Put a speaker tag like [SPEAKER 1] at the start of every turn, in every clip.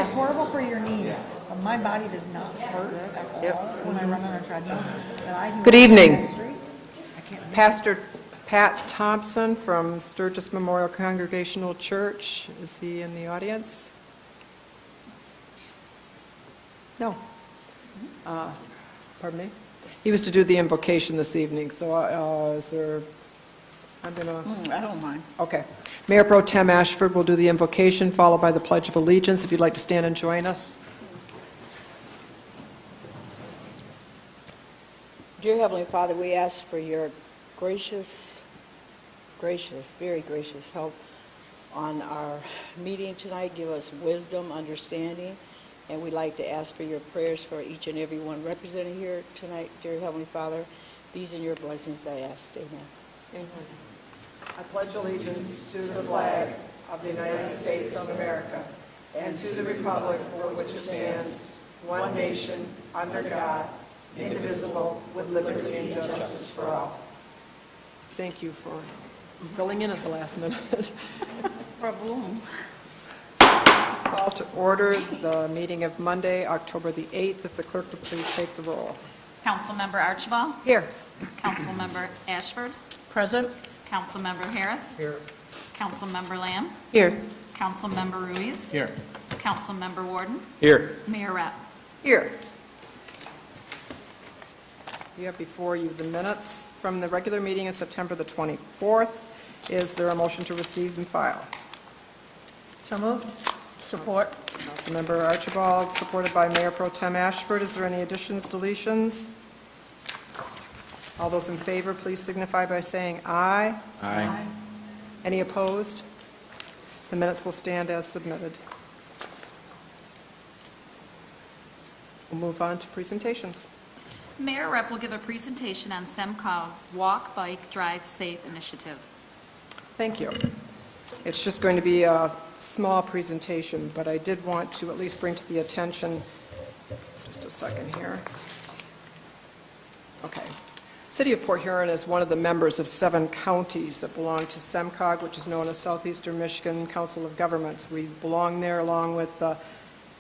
[SPEAKER 1] It's horrible for your knees, but my body does not hurt at all when I run on a treadmill. But I do
[SPEAKER 2] Good
[SPEAKER 1] not
[SPEAKER 2] evening.
[SPEAKER 1] go down the street. I can't.
[SPEAKER 2] Pastor Pat Thompson from Sturgis Memorial Congregational Church. Is he in the audience? No. Pardon me? He was to do the invocation this evening, so is there, I'm going to...
[SPEAKER 3] I don't mind.
[SPEAKER 2] Okay. Mayor Pro Tem Ashford will do the invocation, followed by the Pledge of Allegiance. If you'd like to stand and join us.
[SPEAKER 3] Dear Heavenly Father, we ask for your gracious, very gracious help on our meeting tonight. Give us wisdom, understanding, and we'd like to ask for your prayers for each and every one represented here tonight. Dear Heavenly Father, these are your blessings I ask. Amen.
[SPEAKER 2] Amen. I pledge allegiance to the flag of the United States of America and to the republic for which it stands, one nation, under God, indivisible, with liberty and justice for all. Thank you for filling in at the last minute.
[SPEAKER 3] Problem.
[SPEAKER 2] Call to order the meeting of Monday, October the 8th. If the clerk would please take the roll.
[SPEAKER 4] Councilmember Archibald.
[SPEAKER 2] Here.
[SPEAKER 4] Councilmember Ashford.
[SPEAKER 3] Present.
[SPEAKER 4] Councilmember Harris.
[SPEAKER 2] Here.
[SPEAKER 4] Councilmember Lamb.
[SPEAKER 2] Here.
[SPEAKER 4] Councilmember Ruiz.
[SPEAKER 5] Here.
[SPEAKER 4] Councilmember Warden.
[SPEAKER 5] Here.
[SPEAKER 4] Mayor Rep.
[SPEAKER 2] Here. You have before you the minutes from the regular meeting in September the 24th. Is there a motion to receive and file?
[SPEAKER 3] So moved. Support.
[SPEAKER 2] Councilmember Archibald, supported by Mayor Pro Tem Ashford. Is there any additions, deletions? All those in favor, please signify by saying aye.
[SPEAKER 5] Aye.
[SPEAKER 2] Any opposed? The minutes will stand as submitted. We'll move on to presentations.
[SPEAKER 4] Mayor Rep will give a presentation on SEMCOG's Walk, Bike, Drive Safe initiative.
[SPEAKER 2] Thank you. It's just going to be a small presentation, but I did want to at least bring to the attention, just a second here. Okay. City of Port Huron is one of the members of 7 counties that belong to SEMCOG, which is known as Southeastern Michigan Council of Governments. We belong there along with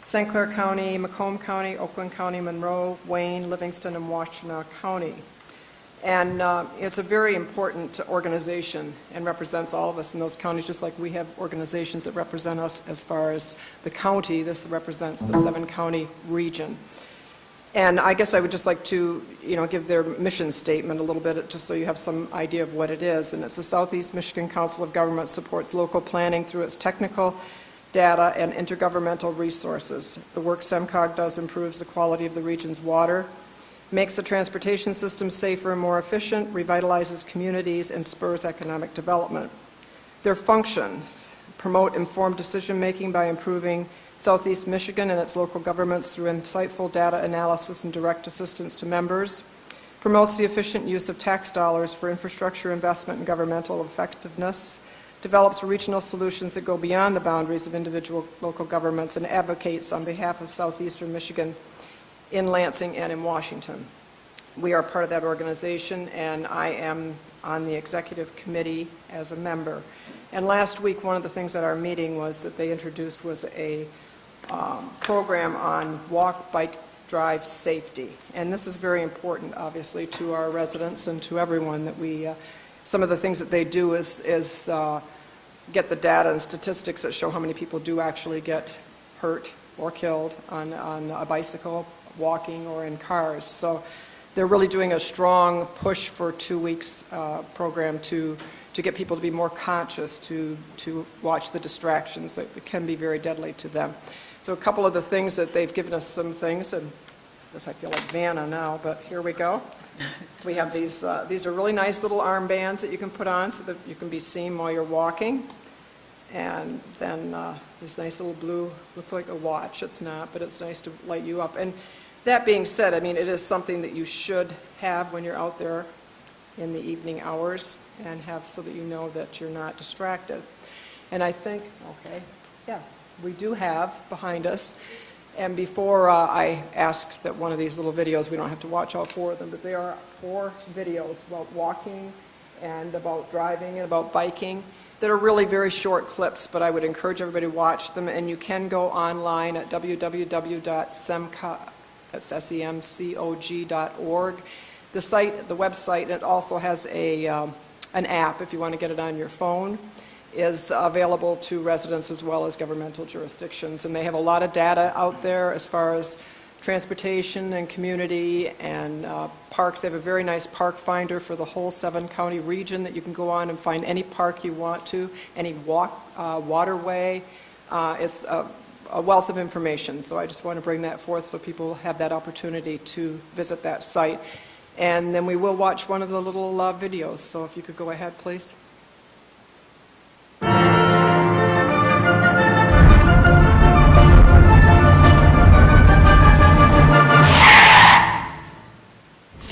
[SPEAKER 2] St. Clair County, Macomb County, Oakland County, Monroe, Wayne, Livingston, and Washtenaw County. And it's a very important organization and represents all of us in those counties, just like we have organizations that represent us as far as the county. This represents the 7-county region. And I guess I would just like to, give their mission statement a little bit, just so you have some idea of what it is. And it's the Southeast Michigan Council of Governments supports local planning through its technical data and intergovernmental resources. The work SEMCOG does improves the quality of the region's water, makes the transportation system safer and more efficient, revitalizes communities, and spurs economic development. Their functions promote informed decision-making by improving Southeast Michigan and its local governments through insightful data analysis and direct assistance to members, promotes the efficient use of tax dollars for infrastructure investment and governmental effectiveness, develops regional solutions that go beyond the boundaries of individual local governments, and advocates on behalf of Southeastern Michigan in Lansing and in Washington. We are part of that organization, and I am on the executive committee as a member. And last week, one of the things at our meeting was that they introduced was a program on walk, bike, drive safety. And this is very important, obviously, to our residents and to everyone that we, some of the things that they do is get the data and statistics that show how many people do actually get hurt or killed on a bicycle, walking, or in cars. So they're really doing a strong push for 2 weeks program to get people to be more conscious, to watch the distractions that can be very deadly to them. So a couple of the things that they've given us some things, and I guess I feel like Vanna now, but here we go. We have these are really nice little armbands that you can put on so that you can be seen while you're walking. And then this nice little blue, looks like a watch. It's not, but it's nice to light you up. And that being said, I mean, it is something that you should have when you're out there in the evening hours and have so that you know that you're not distracted. And I think, okay, yes, we do have behind us. And before I asked that one of these little videos, we don't have to watch all 4 of them, but there are 4 videos about walking and about driving and about biking that are really very short clips, but I would encourage everybody to watch them, and you can go online at www.semcog.org. The site, the website, it also has an app, if you want to get it on your phone, is available to residents as well as governmental jurisdictions. And they have a lot of data out there as far as transportation and community and parks. They have a very nice park finder for the whole 7-county region that you can go on and find any park you want to, any waterway. It's a wealth of information, so I just want to bring that forth so people have that opportunity to visit that site. And then we will watch one of the little videos, so if you could go ahead, please.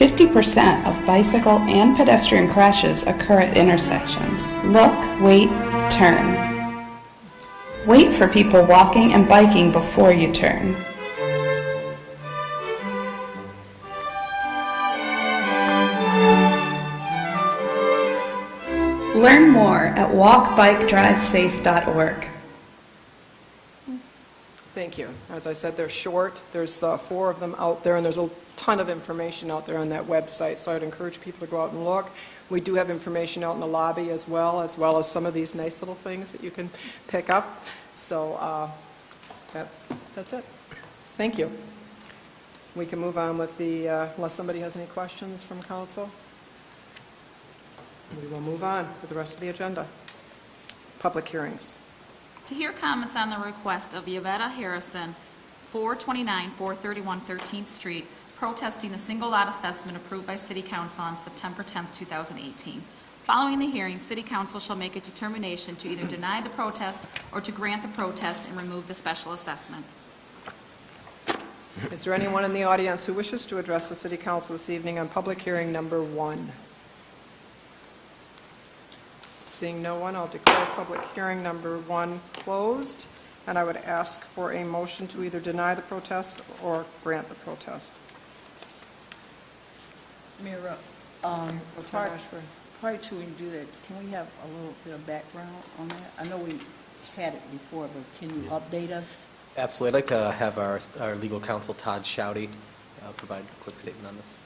[SPEAKER 5] %50 of bicycle and pedestrian crashes occur at intersections. Look, wait, turn. Wait for people walking and biking before you turn. Learn more at walkbikedrivesafe.org.
[SPEAKER 2] Thank you. As I said, they're short. There's 4 of them out there, and there's a ton of information out there on that website, so I'd encourage people to go out and look. We do have information out in the lobby as well as some of these nice little things that you can pick up. So that's it. Thank you. We can move on with the, unless somebody has any questions from council. We will move on with the rest of the agenda. Public hearings.
[SPEAKER 4] To hear comments on the request of Yvetta Harrison, 429, 431 13th Street, protesting the single lot assessment approved by City Council on September 10, 2018. Following the hearing, City Council shall make a determination to either deny the protest or to grant the protest and remove the special assessment.
[SPEAKER 2] Is there anyone in the audience who wishes to address the City Council this evening on public hearing number 1? Seeing no one, I'll declare public hearing number 1 closed, and I would ask for a motion to either deny the protest or grant the protest.
[SPEAKER 3] Mayor, prior to we do that, can we have a little bit of background on that? I know we had it before, but can you update us?
[SPEAKER 6] Absolutely. I'd like to have our legal counsel, Todd Schaude, provide a quick statement on this.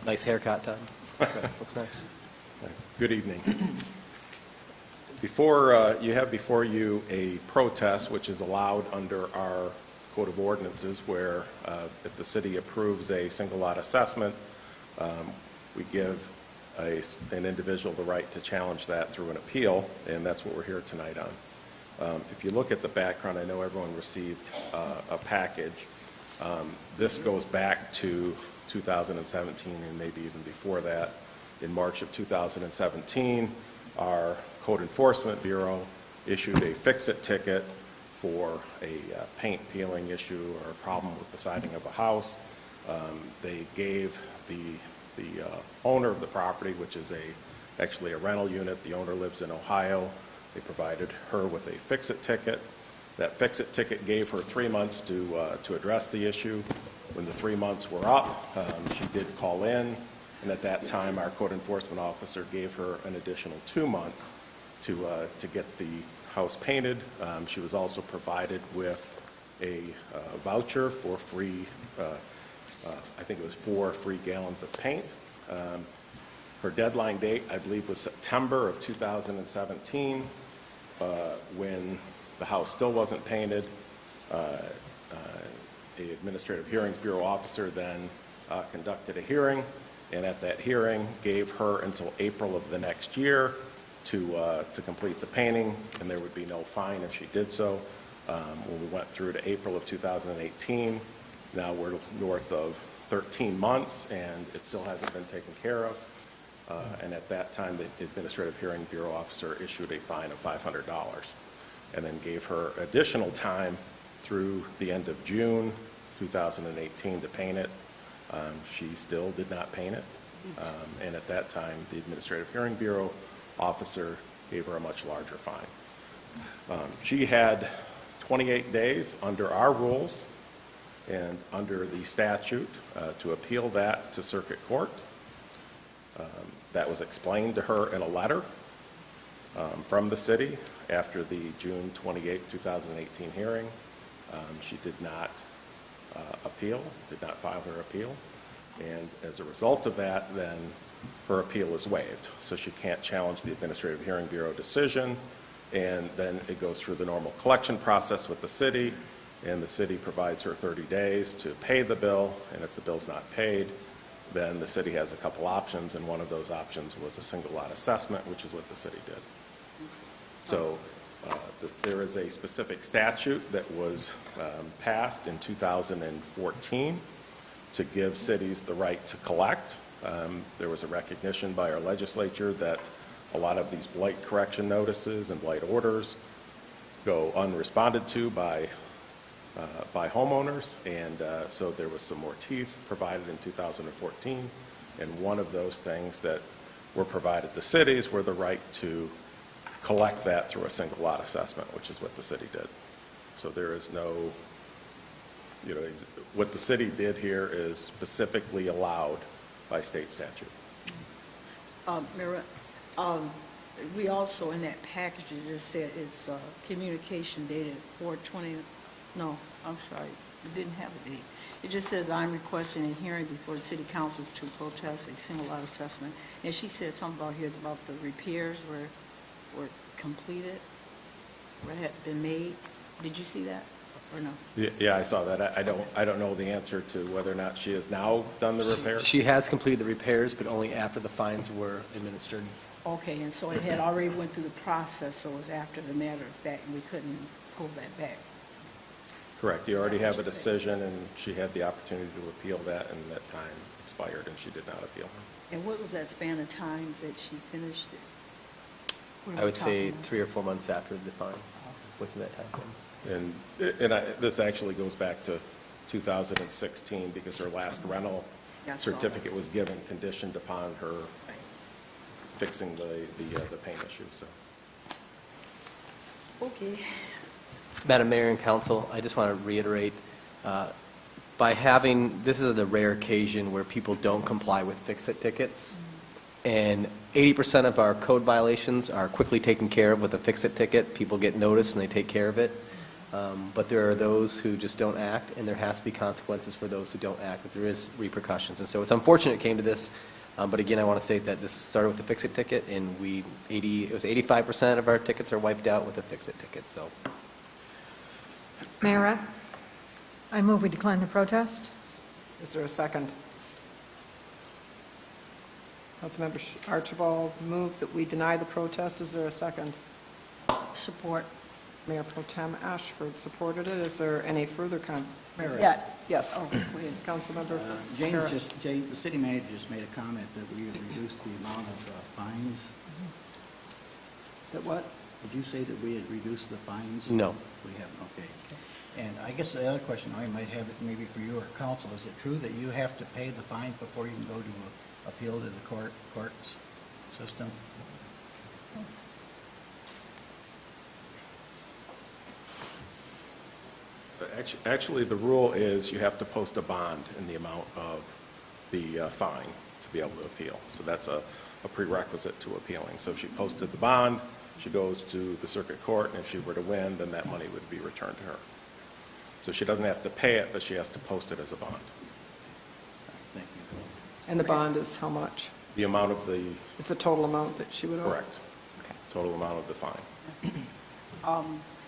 [SPEAKER 6] Nice haircut, Todd. Looks nice.
[SPEAKER 7] Good evening. You have before you a protest, which is allowed under our Code of Ordinances, where if the city approves a single lot assessment, we give an individual the right to challenge that through an appeal, and that's what we're here tonight on. If you look at the background, I know everyone received a package. This goes back to 2017 and maybe even before that. In March of 2017, our Code Enforcement Bureau issued a fix-it ticket for a paint peeling issue or a problem with the siding of a house. They gave the owner of the property, which is actually a rental unit, the owner lives in Ohio, they provided her with a fix-it ticket. That fix-it ticket gave her 3 months to address the issue. When the 3 months were up, she did call in, and at that time, our code enforcement officer gave her an additional 2 months to get the house painted. She was also provided with a voucher for free, I think it was 4 free gallons of paint. Her deadline date, I believe, was September of 2017, when the house still wasn't painted. The Administrative Hearings Bureau officer then conducted a hearing, and at that hearing gave her until April of the next year to complete the painting, and there would be no fine if she did so. When we went through to April of 2018, now we're north of 13 months, and it still hasn't been taken care of. And at that time, the Administrative Hearing Bureau officer issued a fine of $500, and then gave her additional time through the end of June 2018 to paint it. She still did not paint it, and at that time, the Administrative Hearing Bureau officer gave her a much larger fine. She had 28 days under our rules and under the statute to appeal that to circuit court. That was explained to her in a letter from the city after the June 28, 2018 hearing. She did not appeal, did not file her appeal, and as a result of that, then her appeal is waived. So she can't challenge the Administrative Hearing Bureau decision, and then it goes through the normal collection process with the city, and the city provides her 30 days to pay the bill, and if the bill's not paid, then the city has a couple options, and one of those options was a single lot assessment, which is what the city did. So there is a specific statute that was passed in 2014 to give cities the right to collect. There was a recognition by our legislature that a lot of these blight correction notices and blight orders go unresponded to by homeowners, and so there was some more teeth provided in 2014, and one of those things that were provided to cities were the right to collect that through a single lot assessment, which is what the city did. So there is no, what the city did here is specifically allowed by state statute.
[SPEAKER 3] Mayor, we also, in that package, it just said it's communication dated 4/20, no, I'm sorry, it didn't have a date. It just says, I'm requesting a hearing before the city council to protest a single lot assessment. And she said something about here about the repairs were completed, or had been made. Did you see that, or no?
[SPEAKER 7] Yeah, I saw that. I don't know the answer to whether or not she has now done the repair.
[SPEAKER 6] She has completed the repairs, but only after the fines were administered.
[SPEAKER 3] Okay, and so it had already went through the process, so it was after the matter of fact, and we couldn't pull that back.
[SPEAKER 7] Correct. You already have a decision, and she had the opportunity to appeal that, and that time expired, and she did not appeal.
[SPEAKER 3] And what was that span of time that she finished it? What are
[SPEAKER 6] I
[SPEAKER 3] we
[SPEAKER 6] would say
[SPEAKER 3] talking about?
[SPEAKER 6] 3 or 4 months after the fine, within that time frame.
[SPEAKER 7] This actually goes back to 2016, because her last rental
[SPEAKER 3] That's all.
[SPEAKER 7] certificate was given conditioned upon her fixing the paint issue, so.
[SPEAKER 3] Okay.
[SPEAKER 6] Madam Mayor and Council, I just want to reiterate, by having, this is a rare occasion where people don't comply with fix-it tickets, and 80% of our code violations are quickly taken care of with a fix-it ticket. People get noticed and they take care of it. But there are those who just don't act, and there has to be consequences for those who don't act, but there is repercussions. And so it's unfortunate it came to this, but again, I want to state that this started with a fix-it ticket, and it was 85% of our tickets are wiped out with a fix-it ticket, so.
[SPEAKER 1] Mayor, I move we decline the protest.
[SPEAKER 2] Is there a second? Councilmember Archibald moved that we deny the protest. Is there a second?
[SPEAKER 3] Support.
[SPEAKER 2] Mayor Pro Tem Ashford supported it. Is there any further
[SPEAKER 8] Mayor,
[SPEAKER 3] Yeah.
[SPEAKER 2] Yes.
[SPEAKER 3] Oh, go ahead.
[SPEAKER 2] Councilmember
[SPEAKER 8] James
[SPEAKER 2] Harris.
[SPEAKER 8] the city manager just made a comment that we have reduced the amount of fines.
[SPEAKER 2] That what?
[SPEAKER 8] Did you say that we had reduced the fines?
[SPEAKER 6] No.
[SPEAKER 8] We haven't, okay. And I guess the other question, I might have it maybe for you or council, is it true that you have to pay the fine before you can go to appeal to the courts system?
[SPEAKER 7] Actually, the rule is you have to post a bond in the amount of the fine to be able to appeal. So that's a prerequisite to appealing. So if she posted the bond, she goes to the circuit court, and if she were to win, then that money would be returned to her. So she doesn't have to pay it, but she has to post it as a bond.
[SPEAKER 8] Thank you.
[SPEAKER 2] And the bond is how much?
[SPEAKER 7] The amount of the,
[SPEAKER 2] Is the total amount that she would owe?
[SPEAKER 7] correct,
[SPEAKER 2] Okay.
[SPEAKER 7] total amount of the fine.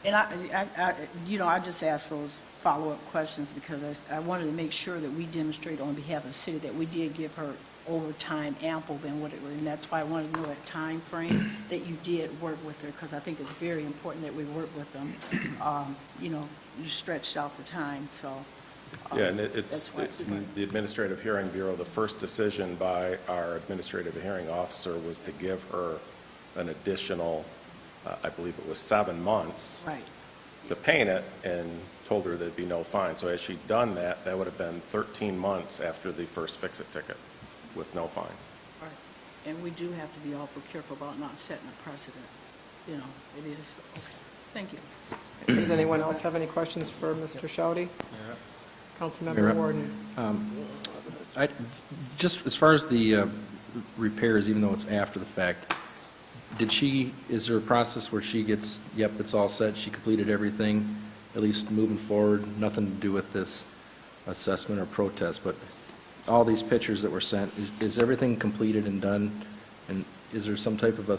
[SPEAKER 3] And I just asked those follow-up questions because I wanted to make sure that we demonstrate on behalf of the city that we did give her overtime ample than what it was, and that's why I wanted to know that time frame that you did work with her, because I think it's very important that we work with them. You stretched out the time, so.
[SPEAKER 7] Yeah, and
[SPEAKER 3] that's why
[SPEAKER 7] in the Administrative Hearing Bureau, the first decision by our Administrative Hearing Officer was to give her an additional, I believe it was 7 months
[SPEAKER 3] Right.
[SPEAKER 7] to paint it, and told her there'd be no fine. So had she done that, that would have been 13 months after the first fix-it ticket with no fine.
[SPEAKER 3] Right. And we do have to be awful careful about not setting a precedent. It is, okay. Thank you.
[SPEAKER 2] Does anyone else have any questions for Mr. Shouty? Councilmember
[SPEAKER 9] Mayor,
[SPEAKER 2] Warden.
[SPEAKER 9] Just as far as the repairs, even though it's after the fact, is there a process where she gets, yep, it's all set, she completed everything, at least moving forward, nothing to do with this assessment or protest, but all these pictures that were sent, is everything completed and done? And is there some type of a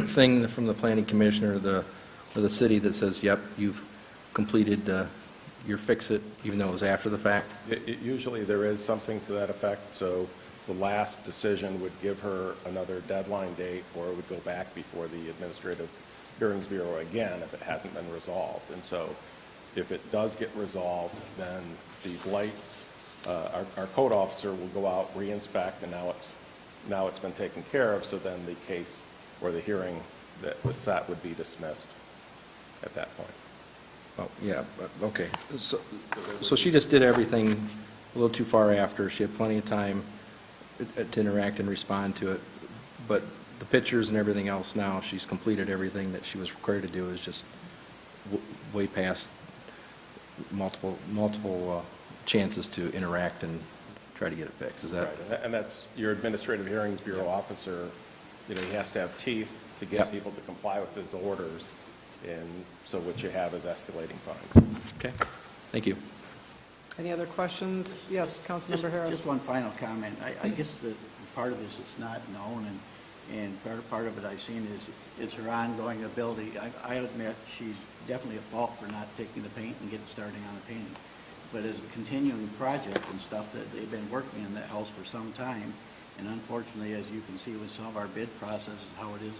[SPEAKER 9] thing from the planning commissioner or the city that says, yep, you've completed your fix-it, even though it was after the fact?
[SPEAKER 7] Usually there is something to that effect, so the last decision would give her another deadline date, or it would go back before the Administrative Hearings Bureau again if it hasn't been resolved. And so if it does get resolved, then the blight, our code officer will go out, re-inspect, and now it's been taken care of, so then the case or the hearing that was set would be dismissed at that point.
[SPEAKER 9] Oh, yeah, okay. So she just did everything a little too far after. She had plenty of time to interact and respond to it. But the pictures and everything else now, she's completed everything that she was required to do. Is just way past multiple chances to interact and try to get it fixed. Is that?
[SPEAKER 7] Right, and that's your Administrative Hearings Bureau officer, he has to have teeth to get
[SPEAKER 9] Yep.
[SPEAKER 7] people to comply with his orders, and so what you have is escalating fines.
[SPEAKER 9] Okay, thank you.
[SPEAKER 2] Any other questions? Yes, Councilmember Harris.
[SPEAKER 8] Just one final comment. I guess that part of this is not known, and part of it I've seen is her ongoing ability. I admit she's definitely at fault for not taking the paint and getting started on the painting. But as a continuing project and stuff, that they've been working in that house for some time, and unfortunately, as you can see with some of our bid processes, how it is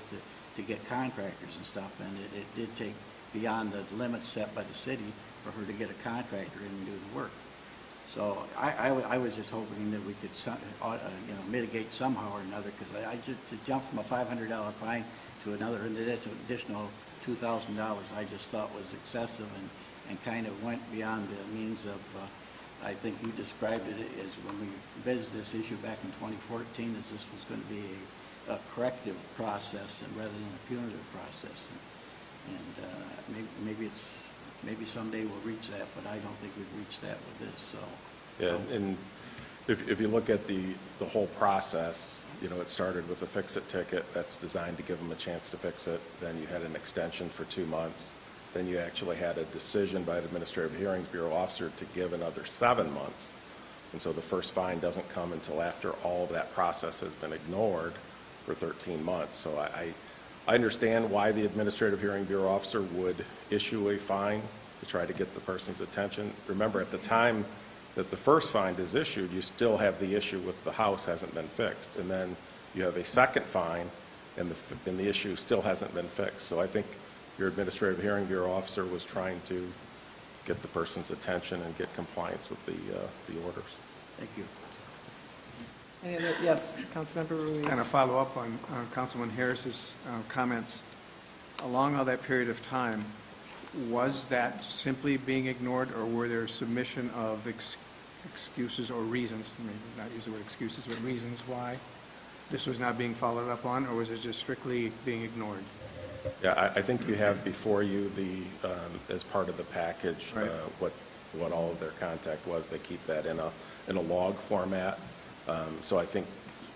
[SPEAKER 8] to get contractors and stuff, and it did take beyond the limits set by the city for her to get a contractor in and do the work. So I was just hoping that we could mitigate somehow or another, because I just, to jump from a $500 fine to another additional $2,000, I just thought was excessive and kind of went beyond the means of, I think you described it as when we visited this issue back in 2014, as this was going to be a corrective process and rather than a punitive process. And maybe someday we'll reach that, but I don't think we've reached that with this, so.
[SPEAKER 7] Yeah, and if you look at the whole process, it started with a fix-it ticket that's designed to give them a chance to fix it. Then you had an extension for 2 months. Then you actually had a decision by the Administrative Hearings Bureau officer to give another 7 months. And so the first fine doesn't come until after all of that process has been ignored for 13 months. So I understand why the Administrative Hearing Bureau officer would issue a fine to try to get the person's attention. Remember, at the time that the first fine is issued, you still have the issue with the house hasn't been fixed. And then you have a second fine, and the issue still hasn't been fixed. So I think your Administrative Hearing Bureau officer was trying to get the person's attention and get compliance with the orders.
[SPEAKER 8] Thank you.
[SPEAKER 2] Any other, yes, Councilmember Ruiz.
[SPEAKER 10] Kind of follow up on Councilman Harris's comments. Along all that period of time, was that simply being ignored, or were there submission of excuses or reasons, maybe not use the word excuses, but reasons why this was not being followed up on, or was it just strictly being ignored?
[SPEAKER 7] Yeah, I think you have before you as part of the package,
[SPEAKER 10] Right.
[SPEAKER 7] what all of their contact was. They keep that in a log format. So I think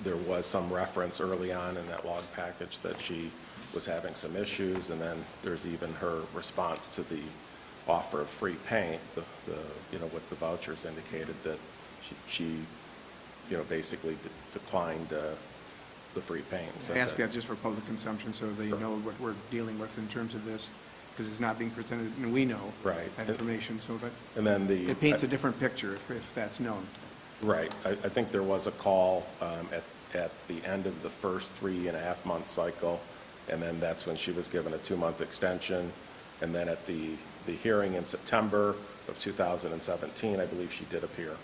[SPEAKER 7] there was some reference early on in that log package that she was having some issues, and then there's even her response to the offer of free paint, what the vouchers indicated, that she basically declined the free paint.
[SPEAKER 10] I ask that just for public consumption so they know what we're dealing with in terms of this, because it's not being presented, and we know
[SPEAKER 7] Right.
[SPEAKER 10] that information, so that
[SPEAKER 7] And then
[SPEAKER 10] it paints a different picture if that's known.
[SPEAKER 7] Right. I think there was a call at the end of the first 3.5-month cycle, and then that's when she was given a 2-month extension. And then at the hearing in September of 2017, I believe she did appear.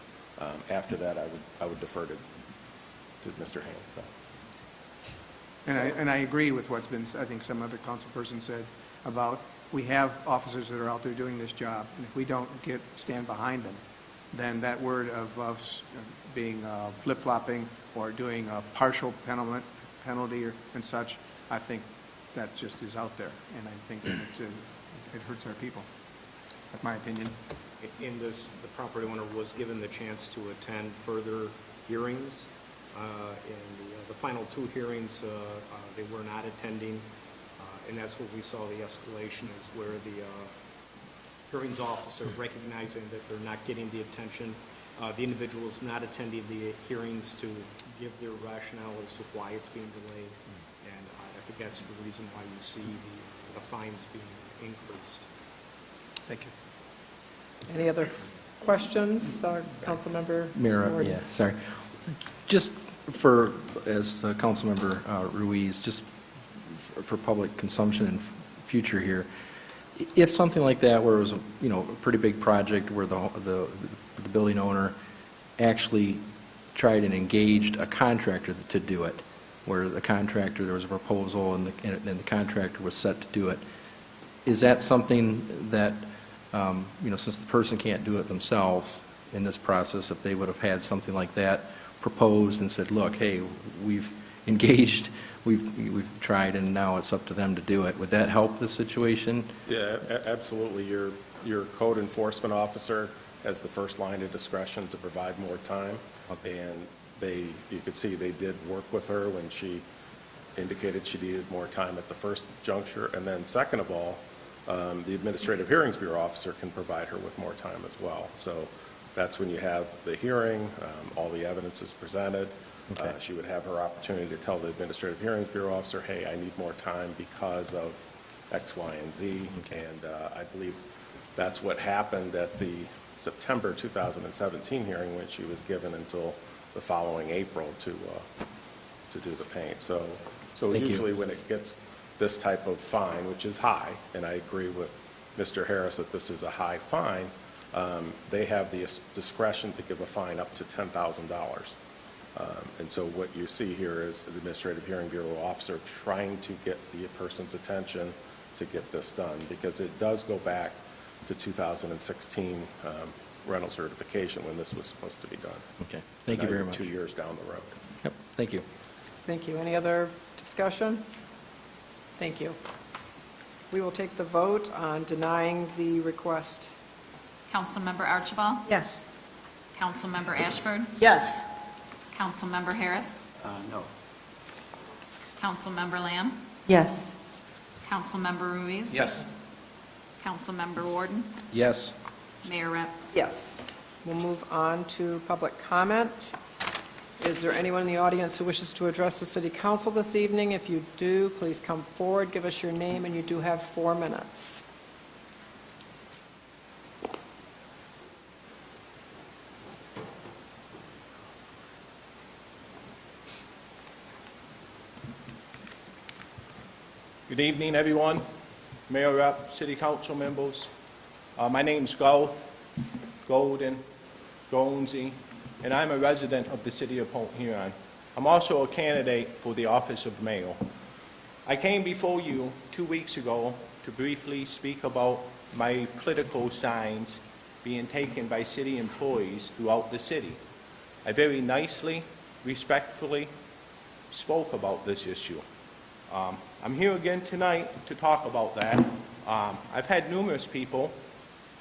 [SPEAKER 7] After that, I would defer to Mr. Haynes. So.
[SPEAKER 10] And I agree with what's been, I think some other council person said about, we have officers that are out there doing this job, and if we don't stand behind them, then that word of us being flip-flopping or doing a partial penalty and such, I think that just is out there, and I think that it hurts our people. That's my opinion.
[SPEAKER 11] In this, the property owner was given the chance to attend further hearings In the final two hearings, they were not attending, and that's what we saw the escalation is where the hearings officer recognizing that they're not getting the attention, the individual is not attending the hearings to give their rationale as to why it's being delayed, and I think that's the reason why you see the fines being increased.
[SPEAKER 10] Thank you.
[SPEAKER 2] Any other questions, Councilmember
[SPEAKER 9] Mayor,
[SPEAKER 2] Warden?
[SPEAKER 9] yeah, sorry. Just for, as Councilmember Ruiz, just for public consumption and future here, if something like that, where it was, you know, a pretty big project where the building owner actually tried and engaged a contractor to do it, where the contractor, there was a proposal and the contractor was set to do it, is that something that, you know, since the person can't do it themselves in this process, if they would have had something like that proposed and said, look, hey, we've engaged, we've tried, and now it's up to them to do it, would that help the situation?
[SPEAKER 7] Yeah, absolutely. Your code enforcement officer has the first line of discretion to provide more time.
[SPEAKER 9] Okay.
[SPEAKER 7] And you could see they did work with her when she indicated she needed more time at the first juncture. And then second of all, the Administrative Hearings Bureau officer can provide her with more time as well. So that's when you have the hearing, all the evidence is presented.
[SPEAKER 9] Okay.
[SPEAKER 7] She would have her opportunity to tell the Administrative Hearings Bureau officer, hey, I need more time because of X, Y, and Z.
[SPEAKER 9] Okay.
[SPEAKER 7] And I believe that's what happened at the September 2017 hearing, when she was given until the following April to do the paint. So
[SPEAKER 9] Thank you.
[SPEAKER 7] usually when it gets this type of fine, which is high, and I agree with Mr. Harris that this is a high fine, they have the discretion to give a fine up to $10,000. And so what you see here is the Administrative Hearing Bureau officer trying to get the person's attention to get this done, because it does go back to 2016 rental certification when this was supposed to be done.
[SPEAKER 9] Okay, thank you
[SPEAKER 7] Now
[SPEAKER 9] very
[SPEAKER 7] you're
[SPEAKER 9] much.
[SPEAKER 7] 2 years down the road.
[SPEAKER 9] Yep, thank you.
[SPEAKER 2] Thank you. Any other discussion? Thank you. We will take the vote on denying the request.
[SPEAKER 4] Councilmember Archibald?
[SPEAKER 1] Yes.
[SPEAKER 4] Councilmember Ashford?
[SPEAKER 3] Yes.
[SPEAKER 4] Councilmember Harris?
[SPEAKER 8] No.
[SPEAKER 4] Councilmember Lamb?
[SPEAKER 1] Yes.
[SPEAKER 4] Councilmember Ruiz?
[SPEAKER 10] Yes.
[SPEAKER 4] Councilmember Warden?
[SPEAKER 9] Yes.
[SPEAKER 4] Mayor Rep?
[SPEAKER 2] Yes. We'll move on to public comment. Is there anyone in the audience who wishes to address the city council this evening? If you do, please come forward, give us your name, and you do have 4 minutes.
[SPEAKER 12] Good evening, everyone. Mayor Rep, City Council members. My name's Golden, Gonzi, and I'm a resident of the city of Port Huron. I'm also a candidate for the office of mayor. I came before you 2 weeks ago to briefly speak about my political signs being taken by city employees throughout the city. I very nicely, respectfully spoke about this issue. I'm here again tonight to talk about that. I've had numerous people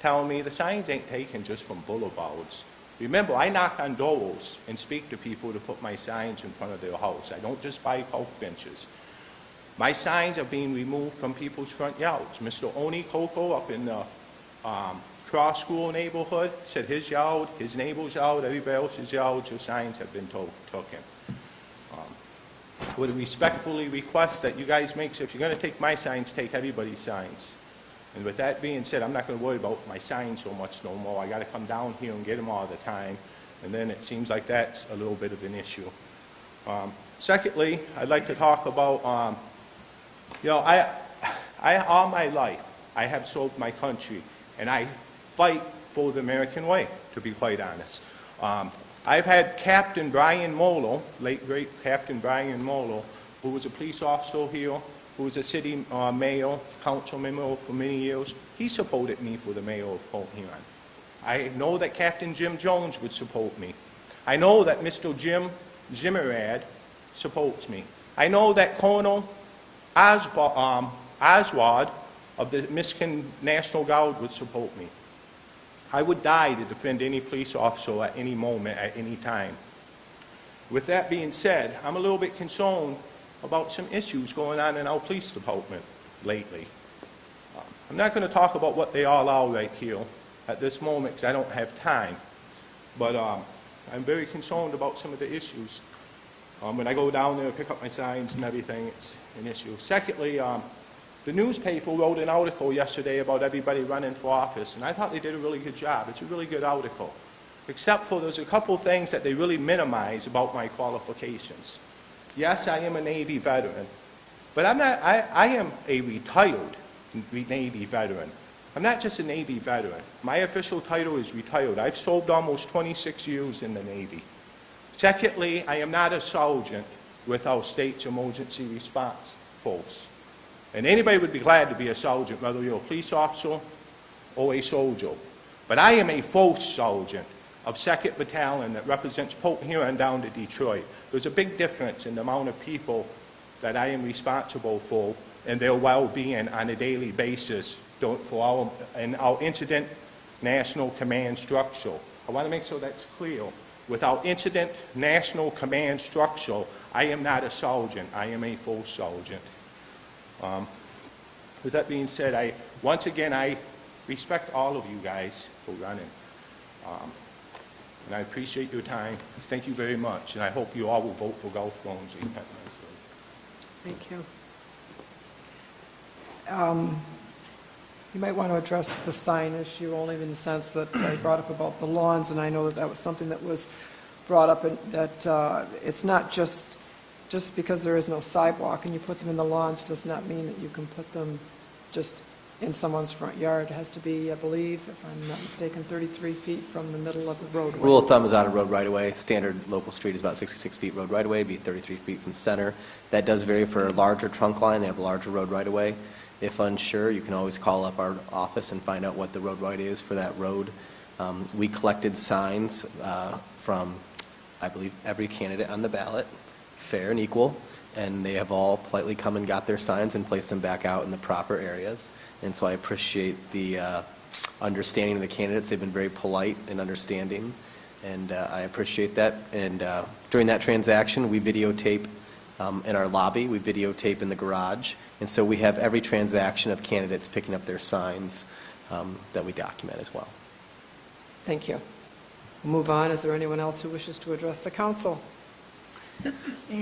[SPEAKER 12] telling me the signs ain't taken just from boulevards. Remember, I knock on doors and speak to people to put my signs in front of their house. I don't just buy park benches. My signs are being removed from people's front yards. Mr. Oni Coco up in the Cross School neighborhood said his yard, his neighbor's yard, everybody else's yard, your signs have been taken. I would respectfully request that you guys make, so if you're going to take my signs, take everybody's signs. And with that being said, I'm not going to worry about my signs so much no more. I got to come down here and get them all the time, and then it seems like that's a little bit of an issue. Secondly, I'd like to talk about, I all my life, I have served my country, and I fight for the American way, to be quite honest. I've had Captain Brian Molo, late great Captain Brian Molo, who was a police officer here, who was a city mayor, council member for many years. He supported me for the mayor of Port Huron. I know that Captain Jim Jones would support me. I know that Mr. Jim Zimmerad supports me. I know that Colonel Oswald of the Michigan National Guard would support me. I would die to defend any police officer at any moment, at any time. With that being said, I'm a little bit concerned about some issues going on in our police department lately. I'm not going to talk about what they all are right here at this moment because I don't have time, but I'm very concerned about some of the issues. When I go down there, pick up my signs and everything, it's an issue. Secondly, the newspaper wrote an article yesterday about everybody running for office, and I thought they did a really good job. It's a really good article, except for there's a couple things that they really minimize about my qualifications. Yes, I am a Navy veteran, but I am a retired Navy veteran. I'm not just a Navy veteran. My official title is retired. I've served almost 26 years in the Navy. Secondly, I am not a sergeant with our state's emergency response force. And anybody would be glad to be a sergeant, whether you're a police officer or a soldier. But I am a first sergeant of 2nd Battalion that represents Port Huron down to Detroit. There's a big difference in the amount of people that I am responsible for and their well-being on a daily basis for our Incident National Command Structure. I want to make sure that's clear. With our Incident National Command Structure, I am not a sergeant. I am a first sergeant. With that being said, once again, I respect all of you guys for running. And I appreciate your time. Thank you very much. And I hope you all will vote for Gulf Loans.
[SPEAKER 2] Thank you. You might want to address the sign issue only in the sense that I brought up about the lawns, and I know that was something that was brought up, and that it's not just because there is no sidewalk and you put them in the lawns does not mean that you can put them just in someone's front yard. It has to be, I believe, if I'm not mistaken, 33 feet from the middle of the roadway.
[SPEAKER 6] Rule of thumb is out of road right-of-way. Standard local street is about 66 feet road right-of-way, be 33 feet from center. That does vary for a larger trunk line. They have a larger road right-of-way. If unsure, you can always call up our office and find out what the road right is for that road. We collected signs from, I believe, every candidate on the ballot, fair and equal, and they have all politely come and got their signs and placed them back out in the proper areas. And so I appreciate the understanding of the candidates. They've been very polite and understanding, and I appreciate that. And during that transaction, we videotape in our lobby, we videotape in the garage, and so we have every transaction of candidates picking up their signs that we document as well.
[SPEAKER 2] Thank you. We'll move on. Is there anyone else who wishes to address the council?
[SPEAKER 13] Mayor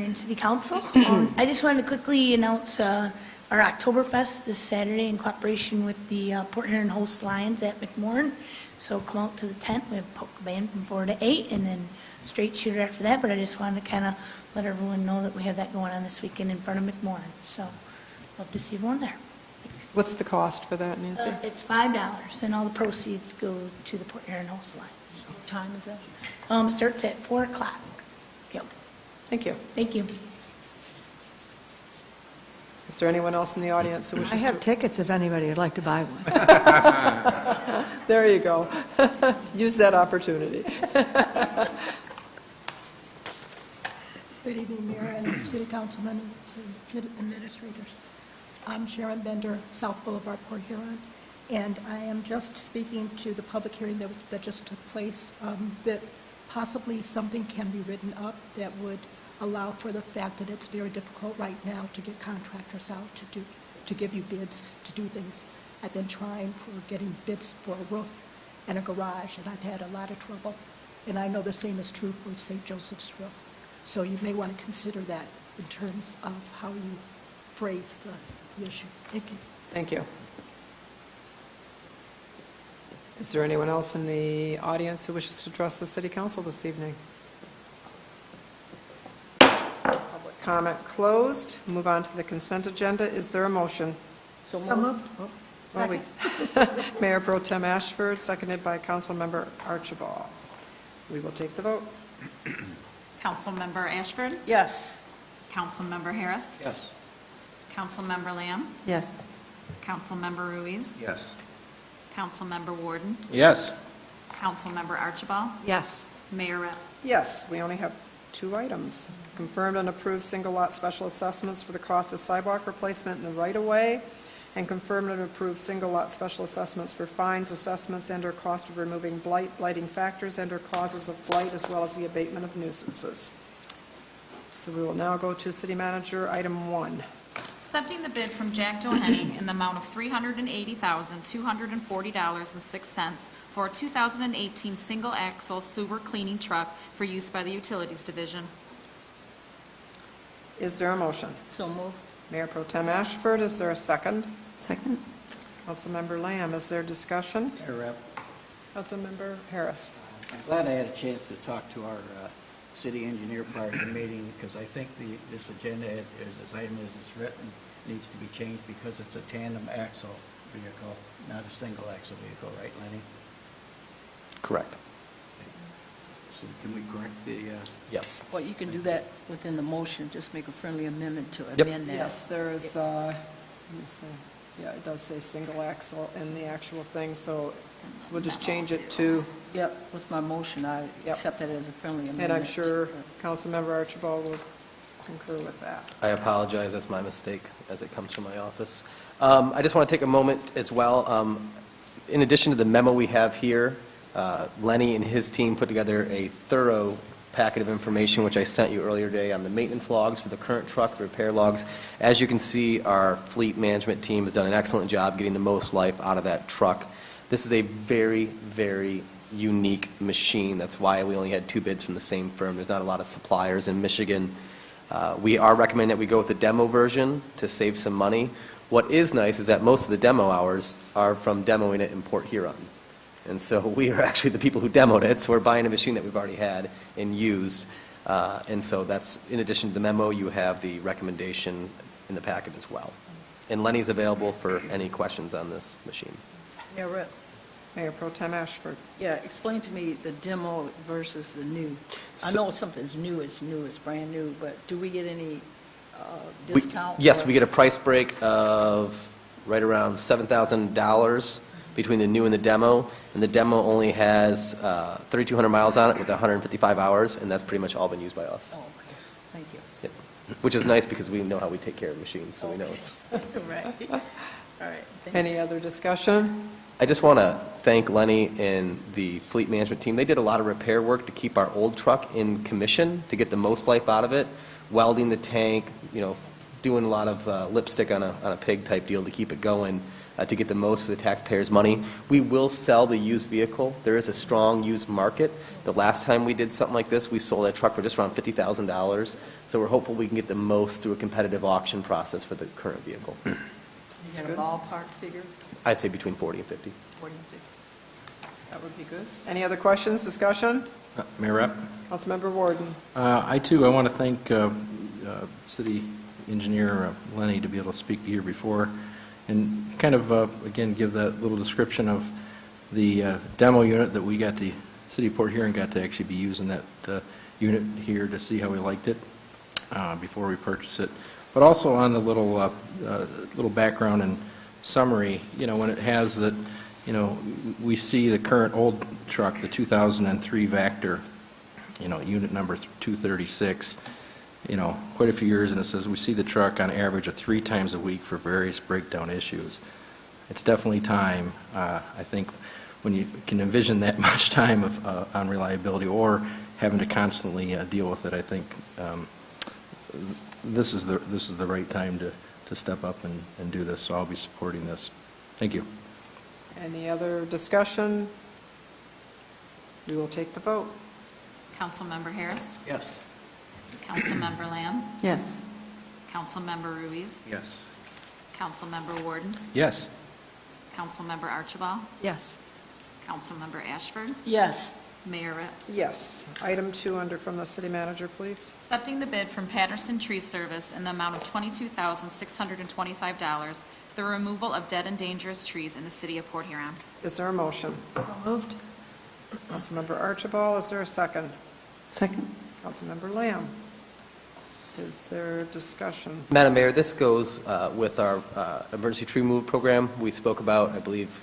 [SPEAKER 13] and City Council. I just wanted to quickly announce our Oktoberfest this Saturday in cooperation with the Port Huron Host Lions at McMorran. So come out to the tent. We have a polka band from 4 to 8 and then straight shooter after that. But I just wanted to kind of let everyone know that we have that going on this weekend in front of McMorran. So love to see everyone there.
[SPEAKER 2] What's the cost for that, Nancy?
[SPEAKER 13] It's $5 and all the proceeds go to the Port Huron Host Lions. So,
[SPEAKER 1] What time is that?
[SPEAKER 13] it starts at 4 o'clock. Yep.
[SPEAKER 2] Thank you.
[SPEAKER 13] Thank you.
[SPEAKER 2] Is there anyone else in the audience who
[SPEAKER 1] I
[SPEAKER 2] wishes
[SPEAKER 1] have
[SPEAKER 2] to?
[SPEAKER 1] tickets if anybody would like to buy one.
[SPEAKER 2] There you go. Use that opportunity.
[SPEAKER 14] Good evening, Mayor and City Councilmen and City Administrators. I'm Sharon Bender, South Boulevard, Port Huron, and I am just speaking to the public hearing that just took place, that possibly something can be written up that would allow for the fact that it's very difficult right now to get contractors out to give you bids to do things. I've been trying for getting bids for a roof and a garage, and I've had a lot of trouble. And I know the same is true for St. Joseph's roof. So you may want to consider that in terms of how you phrase the issue. Thank you.
[SPEAKER 2] Thank you. Is there anyone else in the audience who wishes to address the City Council this evening? Public comment closed. Move on to the consent agenda. Is there a motion?
[SPEAKER 14] So moved.
[SPEAKER 2] Well, Mayor Pro Tem Ashford, seconded by Councilmember Archibald. We will take the vote.
[SPEAKER 4] Councilmember Ashford?
[SPEAKER 3] Yes.
[SPEAKER 4] Councilmember Harris?
[SPEAKER 8] Yes.
[SPEAKER 4] Councilmember Lamb?
[SPEAKER 1] Yes.
[SPEAKER 4] Councilmember Ruiz?
[SPEAKER 12] Yes.
[SPEAKER 4] Councilmember Warden?
[SPEAKER 9] Yes.
[SPEAKER 4] Councilmember Archibald?
[SPEAKER 1] Yes.
[SPEAKER 4] Mayor Rep?
[SPEAKER 2] Yes, we only have 2 items. Confirmed and approved single-lot special assessments for the cost of sidewalk replacement in the right-of-way, and confirmed and approved single-lot special assessments for fines, assessments, and/or cost of removing blight, blighting factors, and/or causes of blight, as well as the abatement of nuisances. So we will now go to city manager, item 1.
[SPEAKER 4] Accepting the bid from Jack Johanning in the amount of $380,240.06 for a 2018 single-axle sewer cleaning truck for use by the Utilities Division.
[SPEAKER 2] Is there a motion?
[SPEAKER 3] So moved.
[SPEAKER 2] Mayor Pro Tem Ashford, is there a second?
[SPEAKER 5] Second.
[SPEAKER 2] Councilmember Lamb, is there discussion?
[SPEAKER 8] Mayor Rep,
[SPEAKER 2] Councilmember Harris.
[SPEAKER 8] I'm glad I had a chance to talk to our city engineer prior to the meeting, because I think this agenda, as item as it's written, needs to be changed because it's a tandem axle vehicle, not a single axle vehicle, right, Lenny?
[SPEAKER 6] Correct.
[SPEAKER 8] So can we correct the,
[SPEAKER 6] Yes.
[SPEAKER 3] Well, you can do that within the motion, just make a friendly amendment to
[SPEAKER 6] Yep.
[SPEAKER 3] amend that.
[SPEAKER 2] Yes, there is, let me see, yeah, it does say single axle in the actual thing, so we'll just change it to,
[SPEAKER 3] Yep, with my motion, I accept that as a friendly amendment.
[SPEAKER 2] and I'm sure Councilmember Archibald will concur with that.
[SPEAKER 6] I apologize, that's my mistake, as it comes from my office. I just want to take a moment as well. In addition to the memo we have here, Lenny and his team put together a thorough packet of information, which I sent you earlier today, on the maintenance logs for the current truck, the repair logs. As you can see, our fleet management team has done an excellent job getting the most life out of that truck. This is a very, very unique machine. That's why we only had 2 bids from the same firm. There's not a lot of suppliers in Michigan. We are recommending that we go with the demo version to save some money. What is nice is that most of the demo hours are from demoing it in Port Huron. And so we are actually the people who demoed it, so we're buying a machine that we've already had and used. And so that's, in addition to the memo, you have the recommendation in the packet as well. And Lenny's available for any questions on this machine.
[SPEAKER 3] Yeah, Rep.
[SPEAKER 2] Mayor Pro Tem Ashford.
[SPEAKER 3] Yeah, explain to me the demo versus the new. I know something's new, it's brand new, but do we get any discount?
[SPEAKER 6] Yes, we get a price break of right around $7,000 between the new and the demo. And the demo only has 3,200 miles on it with 155 hours, and that's pretty much all been used by us.
[SPEAKER 3] Oh, okay, thank you.
[SPEAKER 6] Yep. Which is nice because we know how we take care of machines, so we know it's...
[SPEAKER 3] Right, all right, thanks.
[SPEAKER 2] Any other discussion?
[SPEAKER 6] I just want to thank Lenny and the fleet management team. They did a lot of repair work to keep our old truck in commission, to get the most life out of it, welding the tank, doing a lot of lipstick on a pig type deal to keep it going, to get the most for the taxpayers' money. We will sell the used vehicle. There is a strong used market. The last time we did something like this, we sold that truck for just around $50,000. So we're hopeful we can get the most through a competitive auction process for the current vehicle.
[SPEAKER 3] You got a ballpark figure?
[SPEAKER 6] I'd say between 40 and 50.
[SPEAKER 3] 40 and 50.
[SPEAKER 2] That would be good. Any other questions, discussion?
[SPEAKER 9] Mayor Rep?
[SPEAKER 2] Councilmember Warden.
[SPEAKER 9] I want to thank City Engineer Lenny to be able to speak here before and kind of, again, give that little description of the demo unit that we got, the City of Port Huron got to actually be using that unit here to see how we liked it before we purchased it. But also on the little background and summary, when it has that, we see the current old truck, the 2003 Vector, unit number 236, quite a few years, and it says we see the truck on average of 3 times a week for various breakdown issues. It's definitely time. I think when you can envision that much time of unreliability or having to constantly deal with it, I think this is the right time to step up and do this, so I'll be supporting this. Thank you.
[SPEAKER 2] Any other discussion? We will take the vote.
[SPEAKER 4] Councilmember Harris?
[SPEAKER 8] yes?
[SPEAKER 4] Councilmember Lamb?
[SPEAKER 3] Yes.
[SPEAKER 4] Councilmember Ruiz?
[SPEAKER 12] Yes.
[SPEAKER 4] Councilmember Warden?
[SPEAKER 9] Yes.
[SPEAKER 4] Councilmember Archibald?
[SPEAKER 3] Yes.
[SPEAKER 4] Councilmember Ashford?
[SPEAKER 3] Yes.
[SPEAKER 4] Mayor Rip?
[SPEAKER 2] Yes. Item 2 under from the city manager, please.
[SPEAKER 4] Accepting the bid from Patterson Tree Service in the amount of $22,625 for the removal of dead and dangerous trees in the city of Port Huron.
[SPEAKER 2] Is there a motion?
[SPEAKER 3] So moved.
[SPEAKER 2] Councilmember Archibald, is there a second?
[SPEAKER 5] Second.
[SPEAKER 2] Councilmember Lamb. Is there discussion?
[SPEAKER 6] Madam Mayor, this goes with our emergency tree remove program we spoke about, I believe,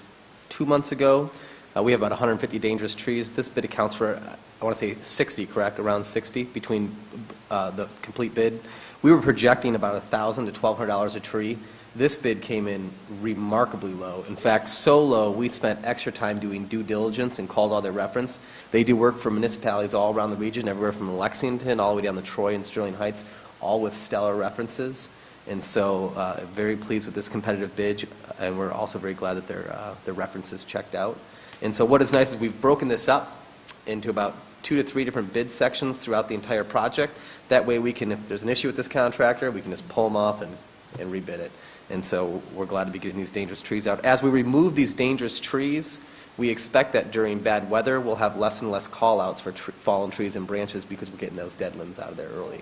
[SPEAKER 6] 2 months ago. We have about 150 dangerous trees. This bid accounts for, I want to say 60, correct? Around 60 between the complete bid. We were projecting about $1,000 to $1,200 a tree. This bid came in remarkably low. In fact, so low, we spent extra time doing due diligence and called all their reference. They do work for municipalities all around the region, everywhere from Lexington all the way down to Troy and Sterling Heights, all with stellar references. And so, very pleased with this competitive bid, and we're also very glad that their references checked out. And so what is nice is we've broken this up into about 2 to 3 different bid sections throughout the entire project. That way we can, if there's an issue with this contractor, we can just pull them off and rebid it. And so we're glad to be getting these dangerous trees out. As we remove these dangerous trees, we expect that during bad weather, we'll have less and less call-outs for fallen trees and branches because we're getting those dead limbs out of there early.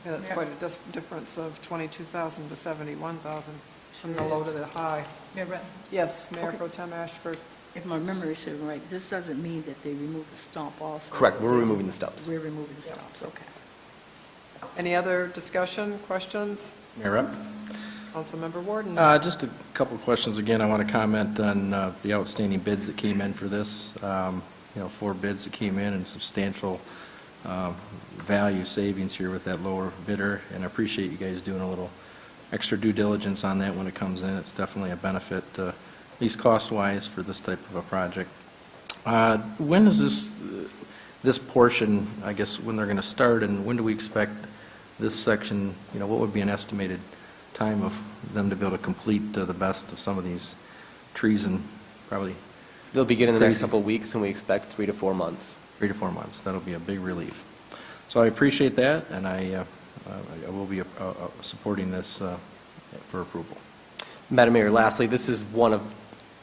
[SPEAKER 2] Yeah, that's quite a difference of 22,000 to 71,000 from the low to the high.
[SPEAKER 3] Mayor Brett,
[SPEAKER 2] Yes, Mayor Pro Tem Ashford.
[SPEAKER 3] if my memory serves right, this doesn't mean that they remove the stump also.
[SPEAKER 6] Correct, we're removing the stumps.
[SPEAKER 3] We're removing the stumps, okay.
[SPEAKER 2] Any other discussion, questions?
[SPEAKER 9] Mayor Rep?
[SPEAKER 2] Councilmember Warden?
[SPEAKER 9] Just a couple of questions. Again, I want to comment on the outstanding bids that came in for this. 4 bids that came in and substantial value savings here with that lower bidder, and I appreciate you guys doing a little extra due diligence on that when it comes in. It's definitely a benefit, at least cost-wise, for this type of a project. When is this portion, I guess, when they're going to start, and when do we expect this section, what would be an estimated time of them to be able to complete the best of some of these trees and probably
[SPEAKER 6] They'll begin in the next
[SPEAKER 9] Crazy.
[SPEAKER 6] couple of weeks, and we expect 3 to 4 months.
[SPEAKER 9] 3 to 4 months? That'll be a big relief. So I appreciate that, and I will be supporting this for approval.
[SPEAKER 6] Madam Mayor, lastly, this is one of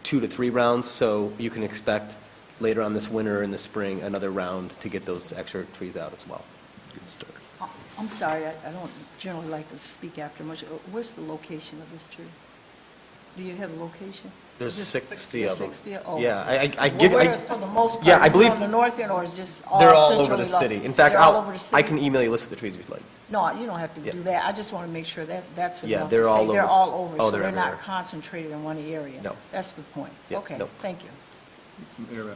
[SPEAKER 6] 2 to 3 rounds, so you can expect later on this winter and the spring, another round to get those extra trees out as well.
[SPEAKER 9] Good start.
[SPEAKER 3] I'm sorry, I don't generally like to speak after much. Where's the location of this tree? Do you have a location?
[SPEAKER 6] There's
[SPEAKER 3] Is it
[SPEAKER 6] 60 of them.
[SPEAKER 3] 60? Oh.
[SPEAKER 6] Yeah, I
[SPEAKER 3] Well,
[SPEAKER 6] give,
[SPEAKER 3] where is, for the most part,
[SPEAKER 6] yeah, I
[SPEAKER 3] is it
[SPEAKER 6] believe
[SPEAKER 3] on the north end, or is just all
[SPEAKER 6] they're all over
[SPEAKER 3] centrally
[SPEAKER 6] the
[SPEAKER 3] lo-
[SPEAKER 6] city. In fact,
[SPEAKER 3] They're all over the city?
[SPEAKER 6] I can email you a list of the trees if you'd like.
[SPEAKER 3] No, you don't have to
[SPEAKER 6] Yeah.
[SPEAKER 3] do that. I just want to make sure that that's
[SPEAKER 6] Yeah,
[SPEAKER 3] enough
[SPEAKER 6] they're
[SPEAKER 3] to
[SPEAKER 6] all
[SPEAKER 3] say they're
[SPEAKER 6] over.
[SPEAKER 3] all over.
[SPEAKER 6] Oh,
[SPEAKER 3] So
[SPEAKER 6] they're
[SPEAKER 3] they're not
[SPEAKER 6] everywhere.
[SPEAKER 3] concentrated in one area.
[SPEAKER 6] No.
[SPEAKER 3] That's the point.
[SPEAKER 6] Yeah,
[SPEAKER 3] Okay,
[SPEAKER 6] no.
[SPEAKER 3] thank you.
[SPEAKER 10] Mayor,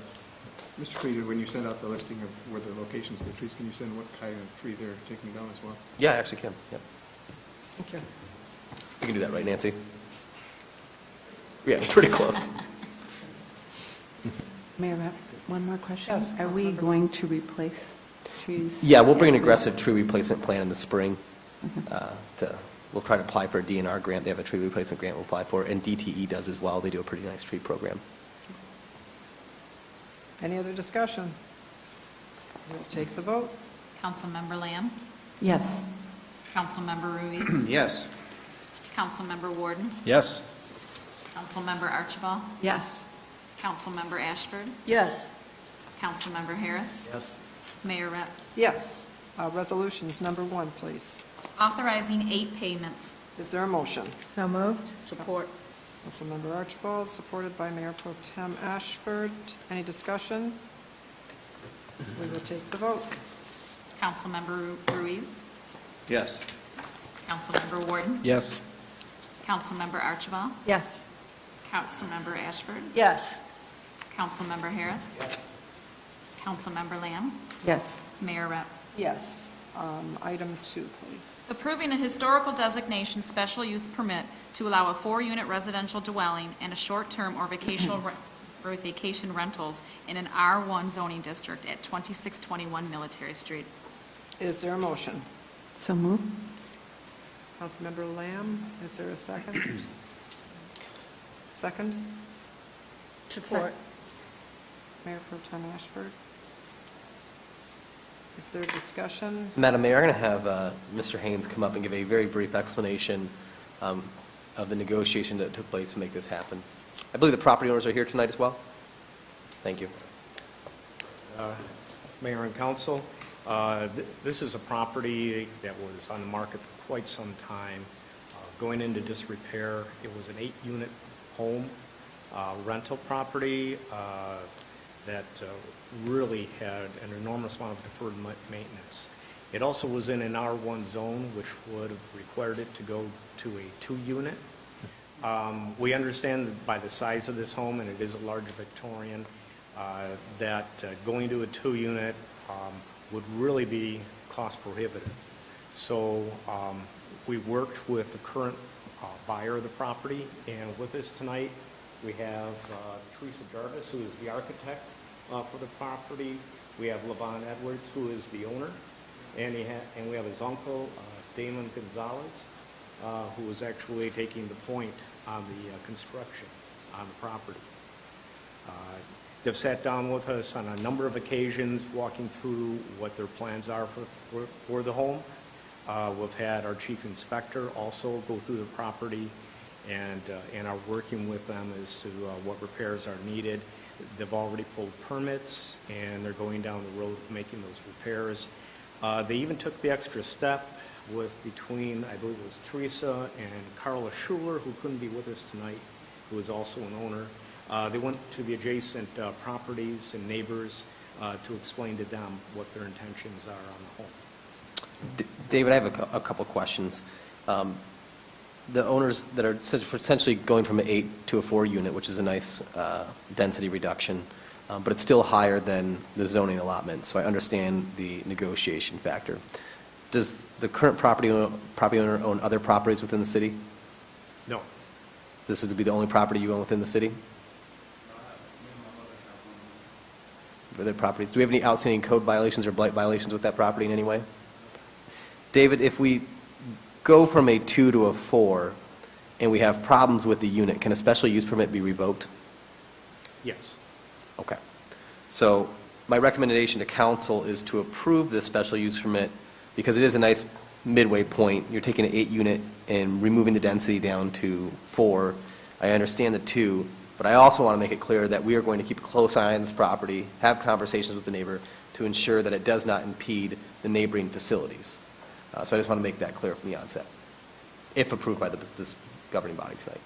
[SPEAKER 10] Mr. Frieden, when you send out the listing of where the locations of the trees, can you send what kind of tree they're taking down as well?
[SPEAKER 6] Yeah, I actually can, yeah.
[SPEAKER 2] Thank you.
[SPEAKER 6] We can do that, right, Nancy? Yeah, pretty close.
[SPEAKER 15] Mayor Rep, one more question.
[SPEAKER 2] Yes,
[SPEAKER 15] Are we
[SPEAKER 2] Councilmember.
[SPEAKER 15] going to replace trees?
[SPEAKER 6] Yeah, we'll bring an
[SPEAKER 15] as we-
[SPEAKER 6] aggressive tree replacement plan in the spring. We'll try to apply for a DNR grant. They have a tree replacement grant we'll apply for, and DTE does as well. They do a pretty nice tree program.
[SPEAKER 2] Any other discussion? We'll take the vote.
[SPEAKER 4] Councilmember Lamb?
[SPEAKER 15] Yes.
[SPEAKER 4] Councilmember Ruiz?
[SPEAKER 12] Yes.
[SPEAKER 4] Councilmember Warden?
[SPEAKER 9] Yes?
[SPEAKER 4] Councilmember Archibald?
[SPEAKER 15] Yes.
[SPEAKER 4] Councilmember Ashford?
[SPEAKER 3] Yes.
[SPEAKER 4] Councilmember Harris?
[SPEAKER 12] Yes.
[SPEAKER 4] Mayor Rep.
[SPEAKER 2] Yes. Resolutions, number 1, please.
[SPEAKER 4] Authorizing 8 payments.
[SPEAKER 2] Is there a motion?
[SPEAKER 15] So moved?
[SPEAKER 3] Support.
[SPEAKER 2] Councilmember Archibald, supported by Mayor Pro Tem Ashford. Any discussion? We will take the vote.
[SPEAKER 4] Councilmember Ruiz?
[SPEAKER 12] Yes.
[SPEAKER 4] Councilmember Warden?
[SPEAKER 9] Yes?
[SPEAKER 4] Councilmember Archibald?
[SPEAKER 15] Yes.
[SPEAKER 4] Councilmember Ashford?
[SPEAKER 3] Yes.
[SPEAKER 4] Councilmember Harris? Councilmember Lamb?
[SPEAKER 15] Yes.
[SPEAKER 4] Mayor Rep.
[SPEAKER 2] Yes. Item 2, please.
[SPEAKER 4] Approving a historical designation special use permit to allow a 4-unit residential dwelling and a short-term or vacation rentals in an R1 zoning district at 2621 Military Street.
[SPEAKER 2] Is there a motion?
[SPEAKER 15] So moved?
[SPEAKER 2] Councilmember Lamb, is there a second? Second?
[SPEAKER 3] Support.
[SPEAKER 2] Mayor Pro Tem Ashford. Is there discussion?
[SPEAKER 6] Madam Mayor, I'm going to have Mr. Haynes come up and give a very brief explanation of the negotiation that took place to make this happen. I believe the property owners are here tonight as well. Thank you.
[SPEAKER 11] Mayor and council, this is a property that was on the market for quite some time. Going into disrepair, it was an 8-unit home rental property that really had an enormous amount of deferred maintenance. It also was in an R1 zone, which would have required it to go to a 2-unit. We understand that by the size of this home, and it is a large Victorian, that going to a 2-unit would really be cost prohibitive. So we worked with the current buyer of the property, and with us tonight, we have Teresa Jarvis, who is the architect for the property. We have Levon Edwards, who is the owner, and we have his uncle, Damon Gonzalez, who is actually taking the point on the construction on the property. They've sat down with us on a number of occasions, walking through what their plans are for the home. We've had our chief inspector also go through the property and are working with them as to what repairs are needed. They've already pulled permits, and they're going down the road of making those repairs. They even took the extra step between, I believe it was Teresa and Carla Schuler, who couldn't be with us tonight, who is also an owner. They went to the adjacent properties and neighbors to explain to them what their intentions are on the home.
[SPEAKER 6] David, I have a couple questions. The owners that are potentially going from an 8 to a 4 unit, which is a nice density reduction, but it's still higher than the zoning allotment, so I understand the negotiation factor. Does the current property owner own other properties within the city?
[SPEAKER 11] No.
[SPEAKER 6] This would be the only property you own within the city? Other properties? Do we have any outstanding code violations or blight violations with that property in any way? David, if we go from a 2 to a 4 and we have problems with the unit, can a special use permit be revoked?
[SPEAKER 11] Yes.
[SPEAKER 6] Okay. So my recommendation to council is to approve this special use permit because it is a nice midway point. You're taking an 8 unit and removing the density down to 4. I understand the 2, but I also want to make it clear that we are going to keep a close eye on this property, have conversations with the neighbor to ensure that it does not impede the neighboring facilities. So I just want to make that clear from the onset, if approved by this governing body tonight.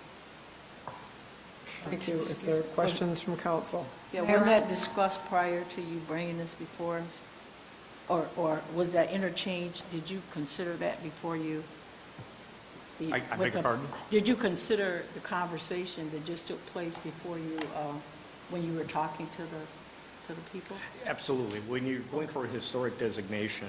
[SPEAKER 2] Thank you. Is there questions from council?
[SPEAKER 3] Yeah, wasn't that discussed prior to you bringing this before us? Or was that interchange? Did you consider that before you?
[SPEAKER 11] I beg your pardon?
[SPEAKER 3] Did you consider the conversation that just took place before you, when you were talking to the people?
[SPEAKER 11] Absolutely. When you're going for a historic designation,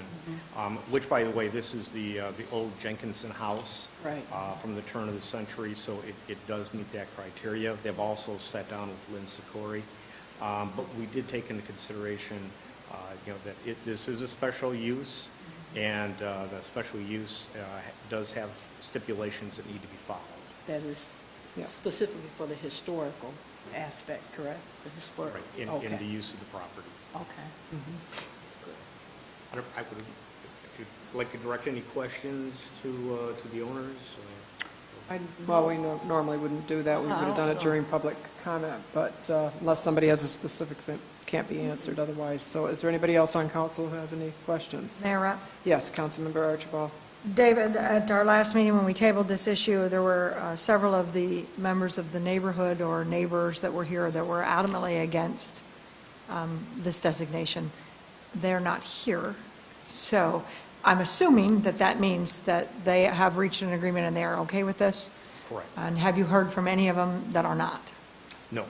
[SPEAKER 11] which, by the way, this is the old Jenkinson House.
[SPEAKER 3] Right.
[SPEAKER 11] From the turn of the century, so it does meet that criteria. They've also sat down with Lynn Sikori. But we did take into consideration, that this is a special use, and that special use does have stipulations that need to be followed.
[SPEAKER 3] That is specifically for the historical aspect, correct? The historic.
[SPEAKER 11] Right, in the use of the property.
[SPEAKER 3] Okay.
[SPEAKER 11] I would, if you'd like to direct any questions to the owners.
[SPEAKER 2] Well, we normally wouldn't do that. We would have done it during public comment, but unless somebody has a specific thing, can't be answered otherwise. So is there anybody else on council who has any questions?
[SPEAKER 1] Mayor Rapp?
[SPEAKER 2] Yes, Councilmember Archibald.
[SPEAKER 1] David, at our last meeting when we tabled this issue, there were several of the members of the neighborhood or neighbors that were here that were adamantly against this designation. They're not here. So I'm assuming that that means that they have reached an agreement and they are okay with this?
[SPEAKER 11] Correct.
[SPEAKER 1] And have you heard from any of them that are not?
[SPEAKER 11] No.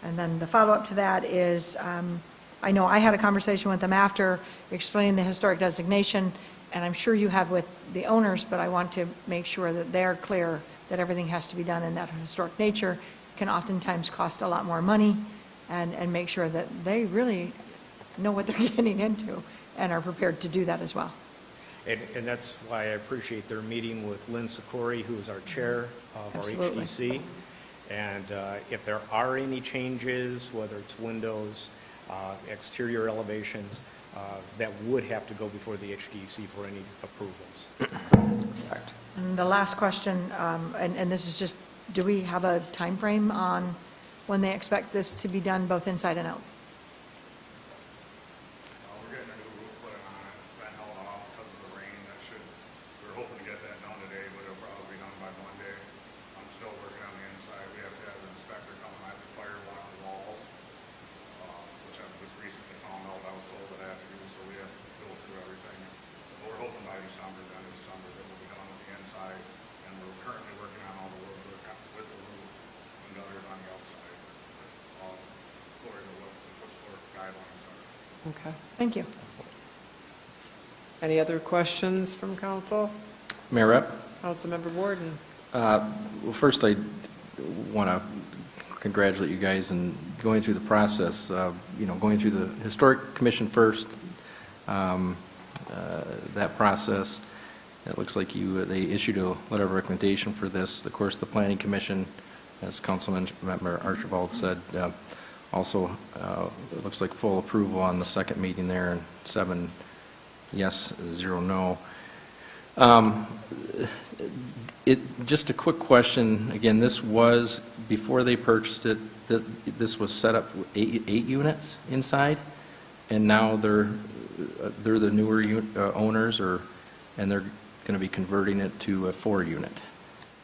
[SPEAKER 1] And then the follow-up to that is, I know I had a conversation with them after explaining the historic designation, and I'm sure you have with the owners, but I want to make sure that they're clear that everything has to be done in that historic nature. Can oftentimes cost a lot more money, and make sure that they really know what they're getting into and are prepared to do that as well.
[SPEAKER 11] And that's why I appreciate their meeting with Lynn Sikori, who is our chair of
[SPEAKER 1] Absolutely.
[SPEAKER 11] our HDC. And if there are any changes, whether it's windows, exterior elevations, that would have to go before the HDC for any approvals.
[SPEAKER 1] And the last question, and this is just, do we have a time frame on when they expect this to be done, both inside and out?
[SPEAKER 16] We're getting a new roof put on it. It's been held off because of the rain. We're hoping to get that done today, but it'll probably be done by Monday. I'm still working on the inside. We have to have an inspector come and I have to fire one of the walls, which I've just recently found out I was told that I have to do, so we have to go through everything. But we're hoping by December, the end of December, that we'll be done with the inside. And we're currently working on all the work with the roof and gutters on the outside, according to what the historic guidelines are.
[SPEAKER 2] Okay.
[SPEAKER 1] Thank you.
[SPEAKER 2] Any other questions from council?
[SPEAKER 9] Mayor Rep?
[SPEAKER 2] Councilmember Warden?
[SPEAKER 9] Well, first, I want to congratulate you guys in going through the process, going through the Historic Commission first, that process. It looks like they issued a letter of recommendation for this. Of course, the Planning Commission, as Councilmember Archibald said, also, it looks like full approval on the second meeting there, and 7 yes, 0 no. Just a quick question, again, this was, before they purchased it, this was set up with 8 units inside, and now they're the newer owners, and they're going to be converting it to a 4-unit?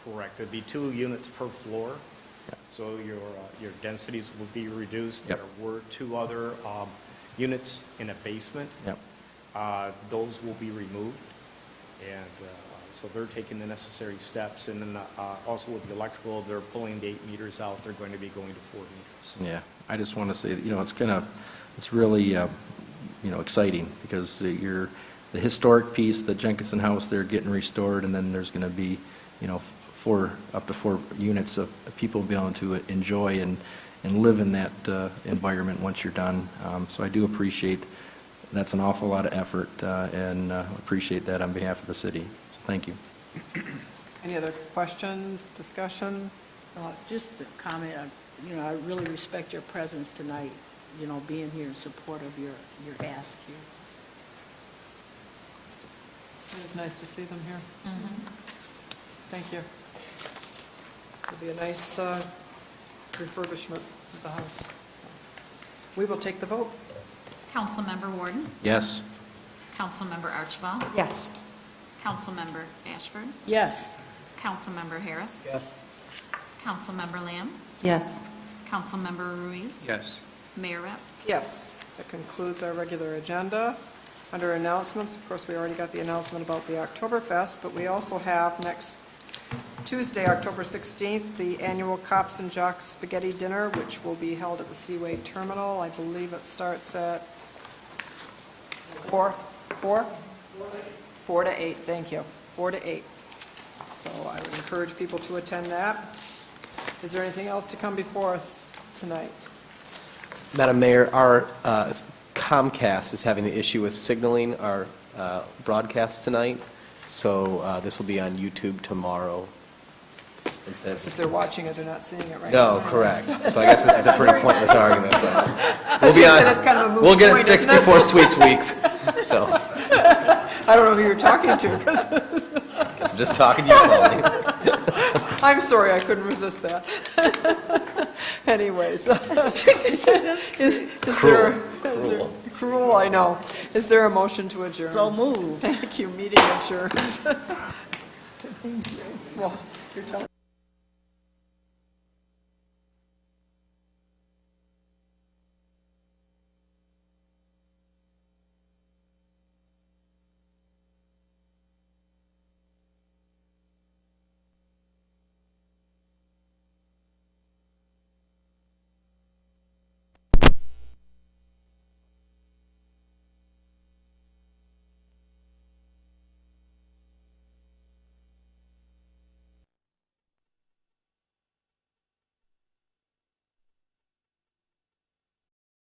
[SPEAKER 11] Correct. It'd be 2 units per floor, so your densities would be reduced.
[SPEAKER 9] Yep.
[SPEAKER 11] There were 2 other units in a basement.
[SPEAKER 9] Yep.
[SPEAKER 11] Those will be removed, and so they're taking the necessary steps. And then also with the electrical, they're pulling the 8 meters out. They're going to be going to 4 meters.
[SPEAKER 9] Yeah, I just want to say that, it's really, exciting, because the historic piece, the Jenkinson House, they're getting restored, and then there's going to be, up to 4 units of people being able to enjoy and live in that environment once you're done. So I do appreciate, that's an awful lot of effort, and appreciate that on behalf of the city. So thank you.
[SPEAKER 2] Any other questions, discussion?
[SPEAKER 3] Just a comment, I really respect your presence tonight, being here in support of your ask here.
[SPEAKER 2] It was nice to see them here. Thank you. It'll be a nice refurbishment of the house. So, we will take the vote.
[SPEAKER 4] Councilmember Warden?
[SPEAKER 9] Yes?
[SPEAKER 4] Councilmember Archibald?
[SPEAKER 1] Yes.
[SPEAKER 4] Councilmember Ashford?
[SPEAKER 3] Yes.
[SPEAKER 4] Councilmember Harris?
[SPEAKER 12] Yes.
[SPEAKER 4] Councilmember Lamb?
[SPEAKER 15] Yes.
[SPEAKER 4] Councilmember Ruiz?
[SPEAKER 10] Yes.
[SPEAKER 4] Mayor Rep?
[SPEAKER 2] Yes, that concludes our regular agenda. Under announcements, of course, we already got the announcement about the Oktoberfest, but we also have next Tuesday, October 16th, the annual Cops and Jocks Spaghetti Dinner, which will be held at the Seaway Terminal. I believe it starts at 4 to 8, thank you, 4 to 8. So I would encourage people to attend that. Is there anything else to come before us tonight?
[SPEAKER 6] Madam Mayor, our Comcast is having an issue with signaling our broadcast tonight, so this will be on YouTube tomorrow. Instead
[SPEAKER 2] If they're watching it, they're not seeing it right
[SPEAKER 6] No,
[SPEAKER 2] now.
[SPEAKER 6] correct. So I guess this is a pretty pointless argument, but we'll
[SPEAKER 2] As you
[SPEAKER 6] be
[SPEAKER 2] said,
[SPEAKER 6] on,
[SPEAKER 2] it's kind of a moot
[SPEAKER 6] we'll get
[SPEAKER 2] point,
[SPEAKER 6] it fixed
[SPEAKER 2] isn't it?
[SPEAKER 6] before Sweeps Weeks, so
[SPEAKER 2] I don't know who you're talking to, 'cause
[SPEAKER 6] I'm just talking to you, Pauline.
[SPEAKER 2] I'm sorry, I couldn't resist that. Anyways. Cruel, I know. Is there a motion to adjourn?
[SPEAKER 3] So moved.
[SPEAKER 2] Thank you, meeting adjourned. Well, you're telling